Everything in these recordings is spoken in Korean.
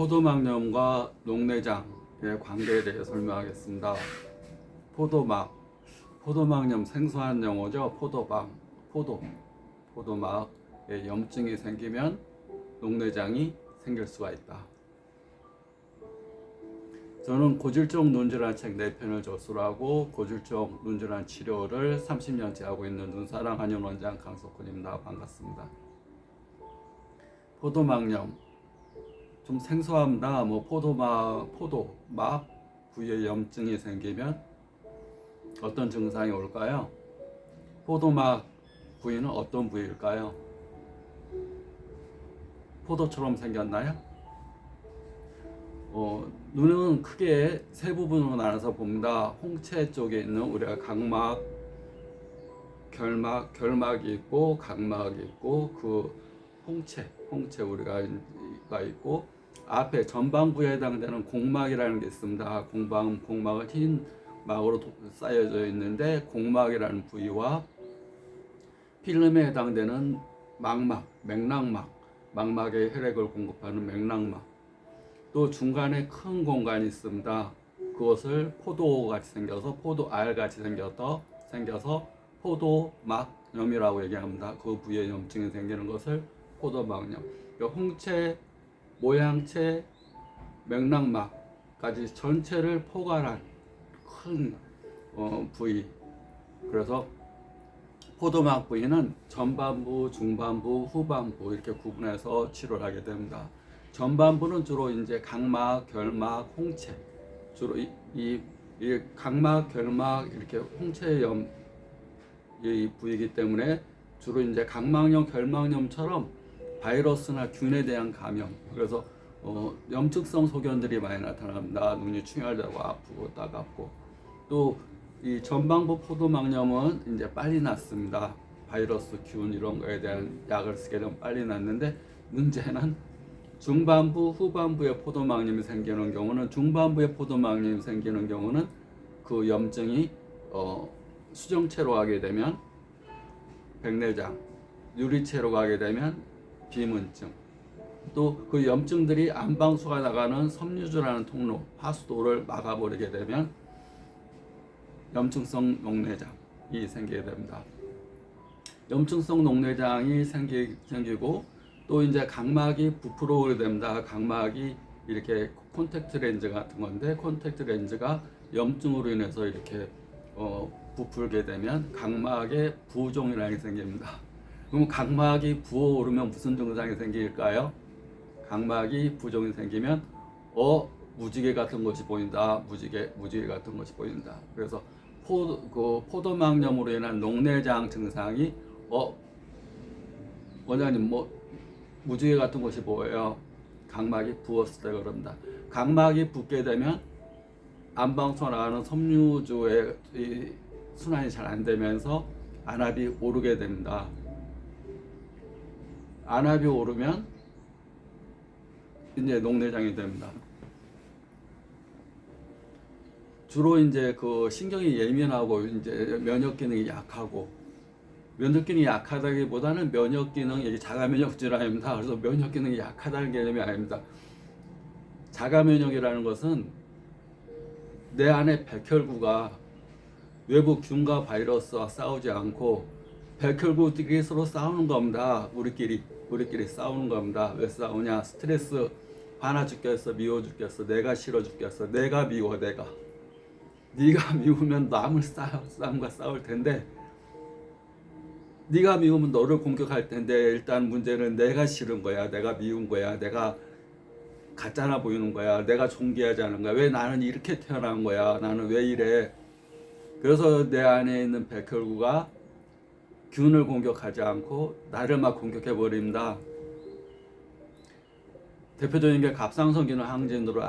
포도막염과 녹내장의 관계에 대해 설명하겠습니다. 포도막염 생소한 용어죠. 포도막에 염증이 생기면 녹내장이 생길 수가 있다. 저는 고질적 눈질환 책 4편을 저술하고 고질적 눈질환 치료를 30년째 하고 있는 눈사랑 한의원장 강석훈입니다. 반갑습니다. 포도막염 좀 생소합니다. 포도막 부위에 염증이 생기면 어떤 증상이 올까요? 포도막 부위는 어떤 부위일까요? 포도처럼 생겼나요? 눈은 크게 세 부분으로 나눠서 봅니다. 홍채 쪽에 있는 우리가 각막, 결막이 있고 각막이 있고 그 홍채 우리가 있고 앞에 전방부에 해당되는 공막이라는 게 있습니다. 공막은 흰 막으로 쌓여져 있는데 공막이라는 부위와 필름에 해당되는 망막에 혈액을 공급하는 맥락막, 또 중간에 큰 공간이 있습니다. 그것을 포도같이 생겨서 포도알같이 생겨서 포도막염이라고 얘기합니다. 그 부위에 염증이 생기는 것을 포도막염. 홍채, 모양채, 맥락막까지 전체를 포괄한 큰 부위. 그래서 포도막 부위는 전반부, 중반부, 후반부 이렇게 구분해서 치료를 하게 됩니다. 전반부는 주로 이제 각막, 결막, 홍채, 주로 이 각막, 결막 이렇게 홍채염 이 부위이기 때문에 주로 이제 각막염, 결막염처럼 바이러스나 균에 대한 감염, 그래서 염증성 소견들이 많이 나타납니다. 눈이 충혈되고 아프고 따갑고, 또 이 전반부 포도막염은 이제 빨리 낫습니다. 바이러스, 균 이런 거에 대한 약을 쓰게 되면 빨리 낫는데, 문제는 중반부, 후반부에 포도막염이 생기는 경우는, 중반부에 포도막염이 생기는 경우는 그 염증이 수정체로 가게 되면 백내장, 유리체로 가게 되면 비문증, 또 그 염증들이 안방수가 나가는 섬유주라는 통로, 하수도를 막아버리게 되면 염증성 녹내장이 생기게 됩니다. 염증성 녹내장이 생기고 또 이제 각막이 부풀어 오게 됩니다. 각막이 이렇게 콘택트 렌즈 같은 건데, 콘택트 렌즈가 염증으로 인해서 이렇게 부풀게 되면 각막에 부종이라는 게 생깁니다. 그럼 각막이 부어오르면 무슨 증상이 생길까요? 각막이 부종이 생기면 무지개 같은 것이 보인다. 무지개 같은 것이 보인다. 그래서 포도막염으로 인한 녹내장 증상이 원장님 무지개 같은 것이 보여요. 각막이 부었을 때 그런다. 각막이 붓게 되면 안방수가 나가는 섬유주의 순환이 잘 안 되면서 안압이 오르게 됩니다. 안압이 오르면 이제 녹내장이 됩니다. 주로 이제 그 신경이 예민하고 이제 면역 기능이 약하고, 면역 기능이 약하다기보다는 면역 기능, 자가 면역 질환입니다. 그래서 면역 기능이 약하다는 개념이 아닙니다. 자가 면역이라는 것은 내 안에 백혈구가 외부 균과 바이러스와 싸우지 않고 백혈구들이 서로 싸우는 겁니다. 우리끼리 싸우는 겁니다. 왜 싸우냐? 스트레스, 화나 죽겠어, 미워 죽겠어, 내가 싫어 죽겠어, 내가 미워, 네가 미우면 남을 싸움과 싸울 텐데, 네가 미우면 너를 공격할 텐데, 일단 문제는 내가 싫은 거야, 내가 미운 거야, 내가 가짜나 보이는 거야, 내가 존귀하지 않은 거야, 왜 나는 이렇게 태어난 거야, 나는 왜 이래. 그래서 내 안에 있는 백혈구가 균을 공격하지 않고 나를 막 공격해 버립니다. 대표적인 게 갑상선기능 항진으로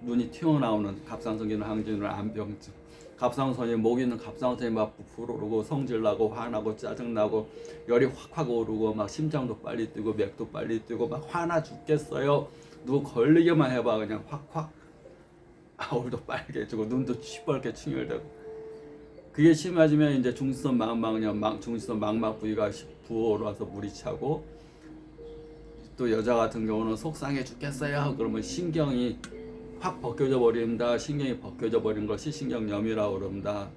눈이 튀어나오는 갑상선기능 항진으로 안병증. 갑상선이 목 있는 갑상선이 막 부풀어오르고 성질나고 화나고 짜증나고 열이 확 오르고 막 심장도 빨리 뛰고 맥도 빨리 뛰고 막 화나 죽겠어요. 누구 걸리기만 해봐 그냥 확 얼굴도 빨개지고 눈도 시뻘게 충혈되고. 그게 심해지면 이제 중지성 망막 부위가 부어올라서 물이 차고, 또 여자 같은 경우는 속상해 죽겠어요. 그러면 신경이 확 벗겨져 버립니다. 신경이 벗겨져 버린 걸 시신경염이라고 그럽니다.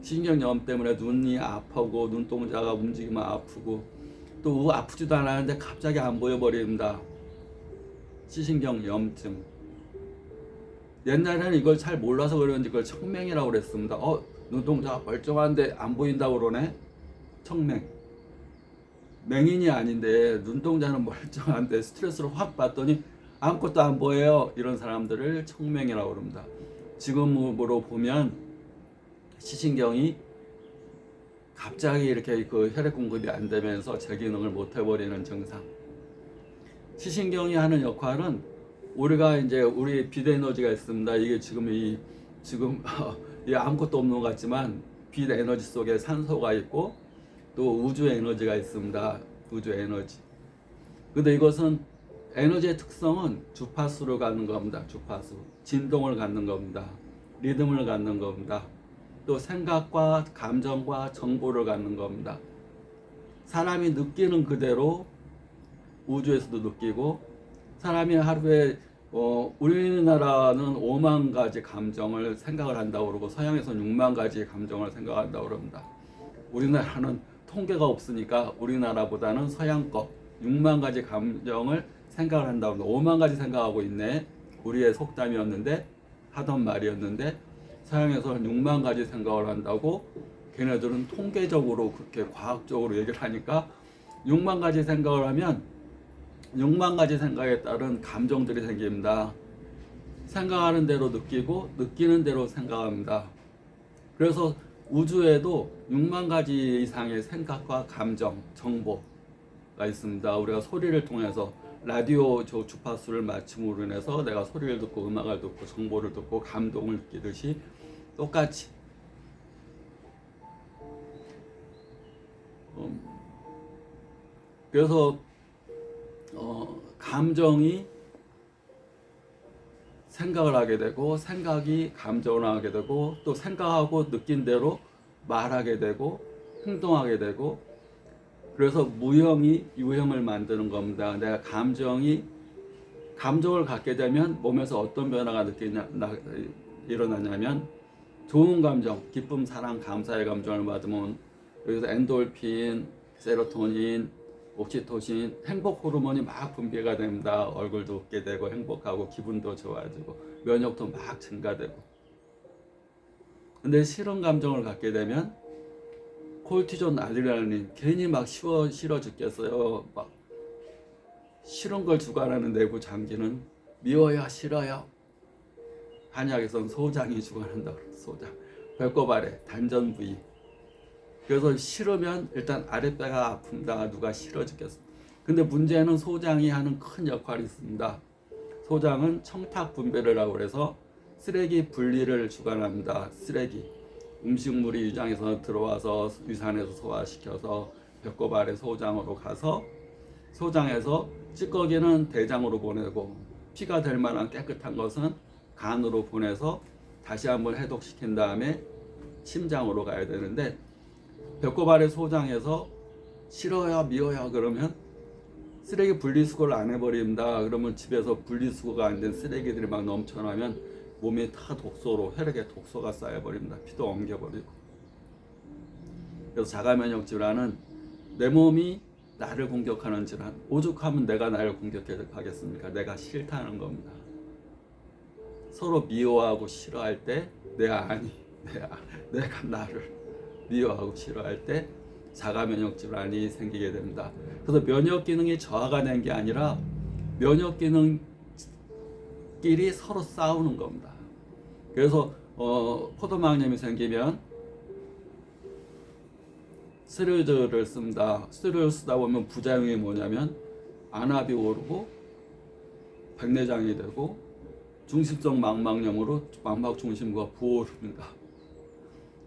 신경염 때문에 눈이 아프고 눈동자가 움직이면 아프고 또 아프지도 않았는데 갑자기 안 보여 버립니다. 시신경염증. 옛날에는 이걸 잘 몰라서 그런지 그걸 청맹이라고 그랬습니다. 눈동자가 멀쩡한데 안 보인다고 그러네? 청맹. 맹인이 아닌데 눈동자는 멀쩡한데 스트레스를 확 받더니 아무것도 안 보여요. 이런 사람들을 청맹이라고 그럽니다. 지금으로 보면 시신경이 갑자기 이렇게 그 혈액 공급이 안 되면서 제 기능을 못 해버리는 증상. 시신경이 하는 역할은 우리가 이제 우리 빛 에너지가 있습니다. 이게 지금 이 아무것도 없는 것 같지만 빛 에너지 속에 산소가 있고 또 우주 에너지가 있습니다. 우주 에너지. 근데 이것은 에너지의 특성은 주파수를 갖는 겁니다. 주파수. 진동을 갖는 겁니다. 리듬을 갖는 겁니다. 또 생각과 감정과 정보를 갖는 겁니다. 사람이 느끼는 그대로 우주에서도 느끼고 사람이 하루에 우리나라는 5만 가지 감정을 생각을 한다고 그러고 서양에서는 6만 가지 감정을 생각한다고 그럽니다. 우리나라는 통계가 없으니까 우리나라보다는 서양 거 6만 가지 감정을 생각을 한다고 합니다. 5만 가지 생각하고 있네. 우리의 속담이었는데 하던 말이었는데 서양에서는 6만 가지 생각을 한다고 걔네들은 통계적으로 그렇게 과학적으로 얘기를 하니까 6만 가지 생각을 하면 6만 가지 생각에 따른 감정들이 생깁니다. 생각하는 대로 느끼고 느끼는 대로 생각합니다. 그래서 우주에도 6만 가지 이상의 생각과 감정, 정보가 있습니다. 우리가 소리를 통해서 라디오 주파수를 맞춤으로 인해서 내가 소리를 듣고 음악을 듣고 정보를 듣고 감동을 느끼듯이 똑같이 그래서 감정이 생각을 하게 되고 생각이 감정을 하게 되고 또 생각하고 느낀 대로 말하게 되고 행동하게 되고 그래서 무형이 유형을 만드는 겁니다. 내가 감정을 갖게 되면 몸에서 어떤 변화가 일어나냐면 좋은 감정, 기쁨, 사랑, 감사의 감정을 받으면 여기서 엔돌핀, 세로토닌, 옥시토신, 행복 호르몬이 막 분비가 됩니다. 얼굴도 웃게 되고 행복하고 기분도 좋아지고 면역도 막 증가되고. 근데 싫은 감정을 갖게 되면 콜티존, 아드레날린 괜히 막 싫어 죽겠어요. 막 싫은 걸 주관하는 내부 장기는 미워요, 싫어요. 한약에서는 소장이 주관한다고 그래요. 소장. 배꼽 아래 단전 부위. 그래서 싫으면 일단 아랫배가 아픕니다. 누가 싫어 죽겠어. 근데 문제는 소장이 하는 큰 역할이 있습니다. 소장은 청탁 분배를 하고 그래서 쓰레기 분리를 주관합니다. 쓰레기. 음식물이 위장에서 들어와서 위산에서 소화시켜서 배꼽 아래 소장으로 가서 소장에서 찌꺼기는 대장으로 보내고 피가 될 만한 깨끗한 것은 간으로 보내서 다시 한번 해독시킨 다음에 심장으로 가야 되는데 배꼽 아래 소장에서 싫어요 미워요 그러면 쓰레기 분리수거를 안 해버립니다. 그러면 집에서 분리수거가 안 된 쓰레기들이 막 넘쳐나면 몸에 다 독소로 혈액에 독소가 쌓여버립니다. 피도 엉겨버리고. 그래서 자가면역 질환은 내 몸이 나를 공격하는 질환. 오죽하면 내가 나를 공격하겠습니까? 내가 싫다는 겁니다. 서로 미워하고 싫어할 때 내가 나를 미워하고 싫어할 때 자가면역 질환이 생기게 됩니다. 그래서 면역 기능이 저하가 된 게 아니라 면역 기능끼리 서로 싸우는 겁니다. 그래서 포도막염이 생기면 스테로이드를 씁니다. 스테로이드 쓰다 보면 부작용이 뭐냐면 안압이 오르고 백내장이 되고 중심성 망막염으로 망막 중심부가 부어오릅니다.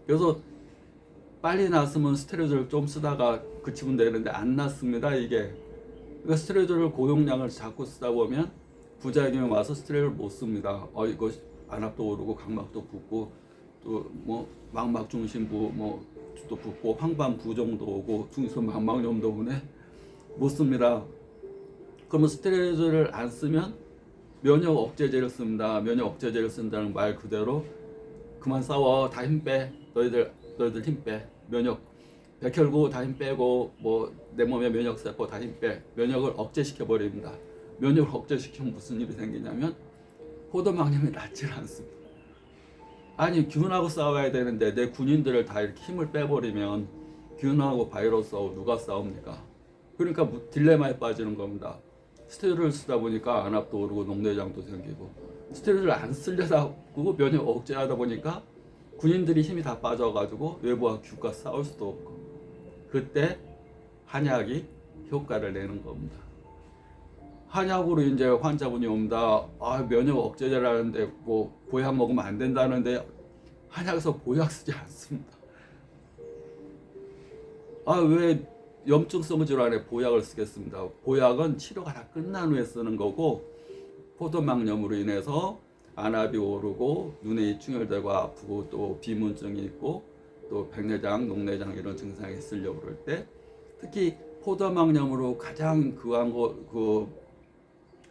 그래서 빨리 났으면 스테로이드를 좀 쓰다가 그치면 되는데 안 났습니다. 이게 그러니까 스테로이드를 고용량을 자꾸 쓰다 보면 부작용이 와서 스테로이드를 못 씁니다. 이거 안압도 오르고 각막도 붓고 또 뭐 망막 중심부 또 붓고 황반 부종도 오고 중심 망막염도 오네 못 씁니다. 그러면 스테로이드를 안 쓰면 면역 억제제를 씁니다. 면역 억제제를 쓴다는 말 그대로 그만 싸워, 다 힘 빼, 너희들 힘 빼, 면역 백혈구 다 힘 빼고 뭐 내 몸에 면역 세포 다 힘 빼, 면역을 억제시켜 버립니다. 면역을 억제시키면 무슨 일이 생기냐면 포도막염이 낫질 않습니다. 아니 균하고 싸워야 되는데 내 군인들을 다 이렇게 힘을 빼버리면 균하고 바이러스하고 누가 싸웁니까? 그러니까 딜레마에 빠지는 겁니다. 스테로이드를 쓰다 보니까 안압도 오르고 녹내장도 생기고, 스테로이드를 안 쓰려다 보고 면역 억제하다 보니까 군인들이 힘이 다 빠져가지고 외부와 균과 싸울 수도 없고, 그때 한약이 효과를 내는 겁니다. 한약으로 이제 환자분이 옵니다. 아, 면역 억제제라는데 뭐 보약 먹으면 안 된다는데 한약에서 보약 쓰지 않습니다. 아, 왜 염증성 질환에 보약을 쓰겠습니다. 보약은 치료가 다 끝난 후에 쓰는 거고, 포도막염으로 인해서 안압이 오르고 눈에 충혈되고 아프고 또 비문증이 있고 또 백내장, 녹내장 이런 증상이 있으려고 그럴 때, 특히 포도막염으로 가장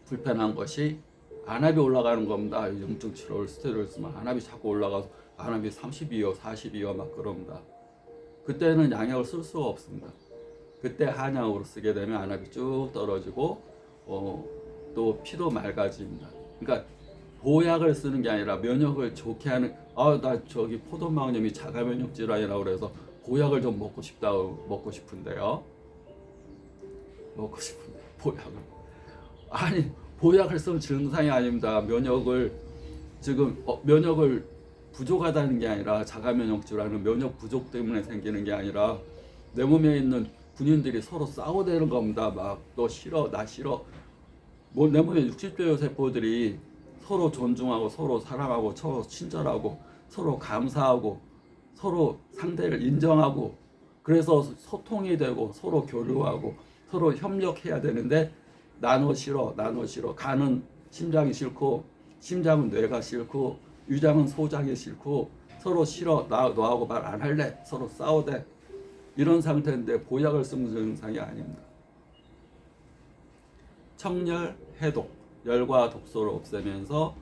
불편한 것이 안압이 올라가는 겁니다. 염증 치료를 스테로이드 쓰면 안압이 자꾸 올라가서 안압이 32요, 42요 막 그럽니다. 그때는 양약을 쓸 수가 없습니다. 그때 한약으로 쓰게 되면 안압이 쭉 떨어지고 또 피도 맑아집니다. 그러니까 보약을 쓰는 게 아니라 면역을 좋게 하는, 나 저기 포도막염이 자가면역 질환이라고 그래서 보약을 좀 먹고 싶은데요. 보약을. 아니, 보약을 쓰면 증상이 아닙니다. 면역을 부족하다는 게 아니라, 자가면역 질환은 면역 부족 때문에 생기는 게 아니라 내 몸에 있는 군인들이 서로 싸워대는 겁니다. 막 너 싫어, 나 싫어. 뭐 내 몸에 60조 세포들이 서로 존중하고 서로 사랑하고 서로 친절하고 서로 감사하고 서로 상대를 인정하고, 그래서 소통이 되고 서로 교류하고 서로 협력해야 되는데, 나너 싫어, 나너 싫어. 간은 심장이 싫고 심장은 뇌가 싫고 위장은 소장이 싫고 서로 싫어, 너하고 말 안 할래, 서로 싸우대, 이런 상태인데 보약을 쓰는 증상이 아닙니다. 청열, 해독, 열과 독소를 없애면서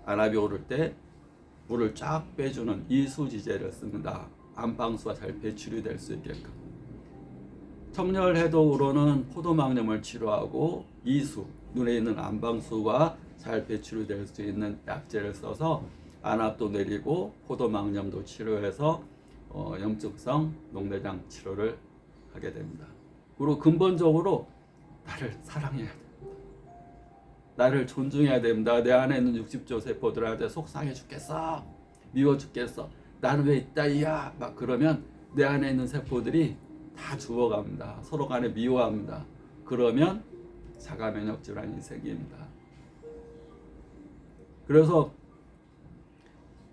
안압이 오를 때 물을 쫙 빼주는 이수지제를 씁니다. 안방수가 잘 배출이 될 수 있게끔. 청열 해독으로는 포도막염을 치료하고, 이수, 눈에 있는 안방수가 잘 배출이 될 수 있는 약재를 써서 안압도 내리고 포도막염도 치료해서 염증성 녹내장 치료를 하게 됩니다. 그리고 근본적으로 나를 사랑해야 됩니다. 나를 존중해야 됩니다. 내 안에 있는 60조 세포들한테 속상해 죽겠어, 미워 죽겠어, 나는 왜 있다 이야 막 그러면 내 안에 있는 세포들이 다 죽어갑니다. 서로 간에 미워합니다. 그러면 자가면역 질환이 생깁니다. 그래서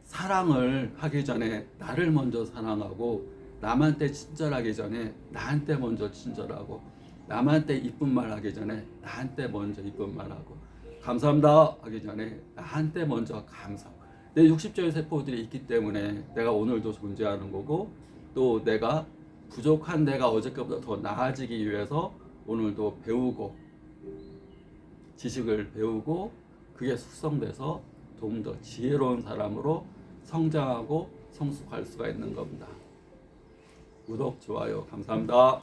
사랑을 하기 전에 나를 먼저 사랑하고, 남한테 친절하기 전에 나한테 먼저 친절하고, 남한테 이쁜 말 하기 전에 나한테 먼저 이쁜 말 하고, 감사합니다 하기 전에 나한테 먼저 감사하고. 내 60조의 세포들이 있기 때문에 내가 오늘도 존재하는 거고, 또 내가 부족한 내가 어저께보다 더 나아지기 위해서 오늘도 배우고 지식을 배우고, 그게 숙성돼서 좀 더 지혜로운 사람으로 성장하고 성숙할 수가 있는 겁니다. 구독, 좋아요 감사합니다.